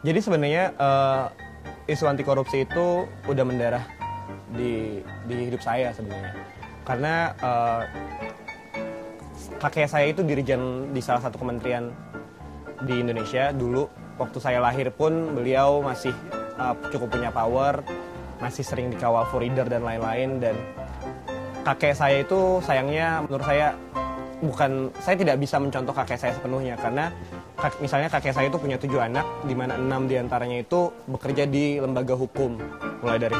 Jadi sebenarnya isu anti korupsi itu udah mendarah di hidup saya sebenarnya. Karena kakek saya itu dirijen di salah satu kementerian di Indonesia dulu. Waktu saya lahir pun beliau masih cukup punya power, masih sering dikawal foreigner dan lain-lain. Dan kakek saya itu sayangnya menurut saya saya tidak bisa mencontoh kakek saya sepenuhnya, karena misalnya kakek saya itu punya 7 anak, di mana 6 diantaranya itu bekerja di lembaga hukum, mulai dari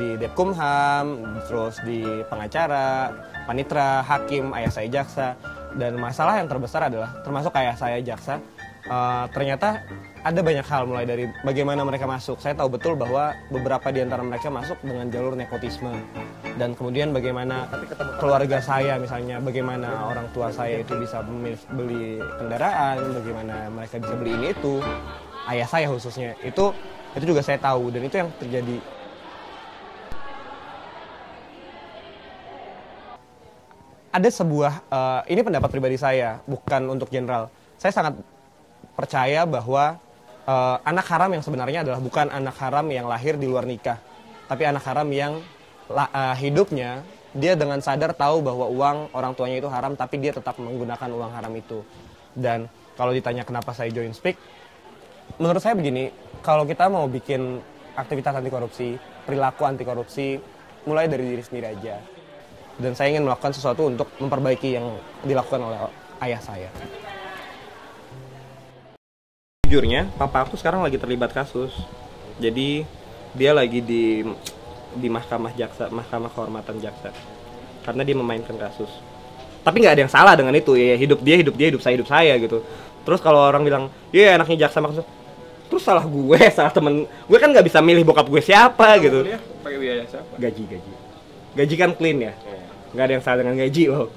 di Depkumham, terus di pengacara, panitra, hakim, ayah saya jaksa. Dan masalah yang terbesar adalah, termasuk ayah saya jaksa, ternyata ada banyak hal, mulai dari bagaimana mereka masuk. Saya tahu betul bahwa beberapa di antara mereka masuk dengan jalur nepotisme. Dan kemudian bagaimana keluarga saya, misalnya bagaimana orang tua saya itu bisa beli kendaraan, bagaimana mereka bisa beli ini itu, ayah saya khususnya, itu juga saya tahu, dan itu yang terjadi. Ada sebuah, ini pendapat pribadi saya, bukan untuk general. Saya sangat percaya bahwa anak haram yang sebenarnya adalah bukan anak haram yang lahir di luar nikah, tapi anak haram yang hidupnya dia dengan sadar tahu bahwa uang orang tuanya itu haram, tapi dia tetap menggunakan uang haram itu. Dan kalau ditanya kenapa saya join Speak, menurut saya begini, kalau kita mau bikin aktivitas anti korupsi, perilaku anti korupsi, mulai dari diri sendiri aja. Dan saya ingin melakukan sesuatu untuk memperbaiki yang dilakukan oleh ayah saya. Jujurnya, papa aku sekarang lagi terlibat kasus. Jadi dia lagi di mahkamah kehormatan jaksa, karena dia memainkan kasus. Tapi nggak ada yang salah dengan itu, ya hidup dia, hidup saya gitu. Terus kalau orang bilang, ya anaknya jaksa maksud, terus salah gue, salah temen gue, kan nggak bisa milih bokap gue siapa gitu. Pakai biaya siapa? Gaji kan clean ya, nggak ada yang salah dengan gaji loh.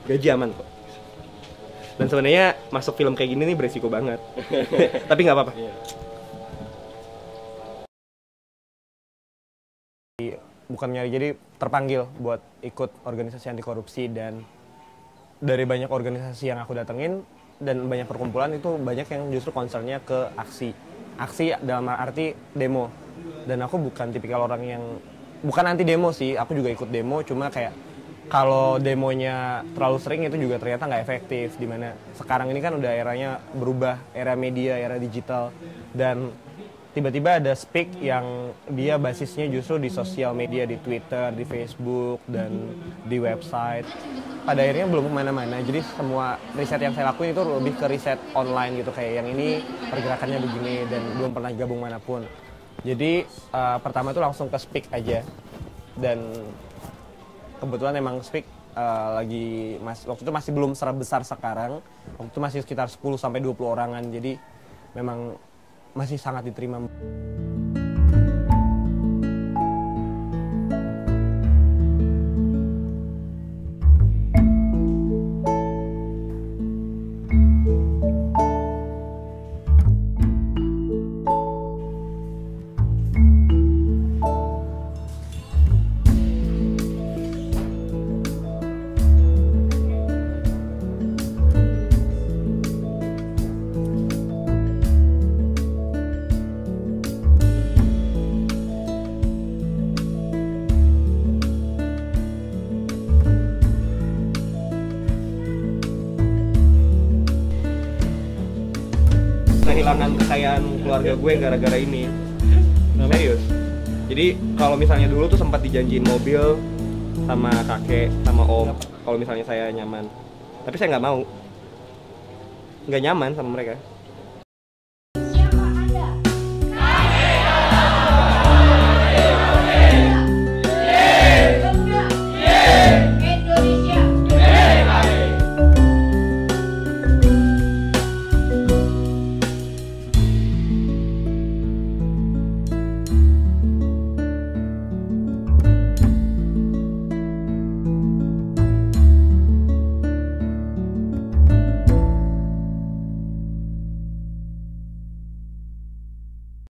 Gaji aman kok. Dan sebenarnya masuk film kayak gini nih beresiko banget. Tapi nggak apa-apa. Bukan nyari, jadi terpanggil buat ikut organisasi anti korupsi, dan dari banyak organisasi yang aku datengin dan banyak perkumpulan itu banyak yang justru concernnya ke aksi dalam arti demo. Dan aku bukan tipikal orang yang, bukan anti demo sih, aku juga ikut demo, cuma kayak kalau demonya terlalu sering itu juga ternyata nggak efektif. Dimana sekarang ini kan udah eranya berubah, era media, era digital, dan tiba-tiba ada Speak yang dia basisnya justru di sosial media, di Twitter, di Facebook, dan di website. Pada akhirnya belum kemana-mana, jadi semua riset yang saya lakuin itu lebih ke riset online gitu, kayak yang ini pergerakannya begini, dan belum pernah gabung manapun. Jadi pertama itu langsung ke Speak aja, dan kebetulan emang Speak waktu itu masih belum sebesar sekarang, waktu itu masih sekitar 10-20 orangan, jadi memang masih sangat diterima. Kehilangan kekayaan keluarga gue gara-gara ini. Serius. Jadi kalau misalnya dulu tuh sempat dijanjiin mobil sama kakek, sama om, kalau misalnya saya nyaman. Tapi saya nggak mau. Nggak nyaman sama mereka.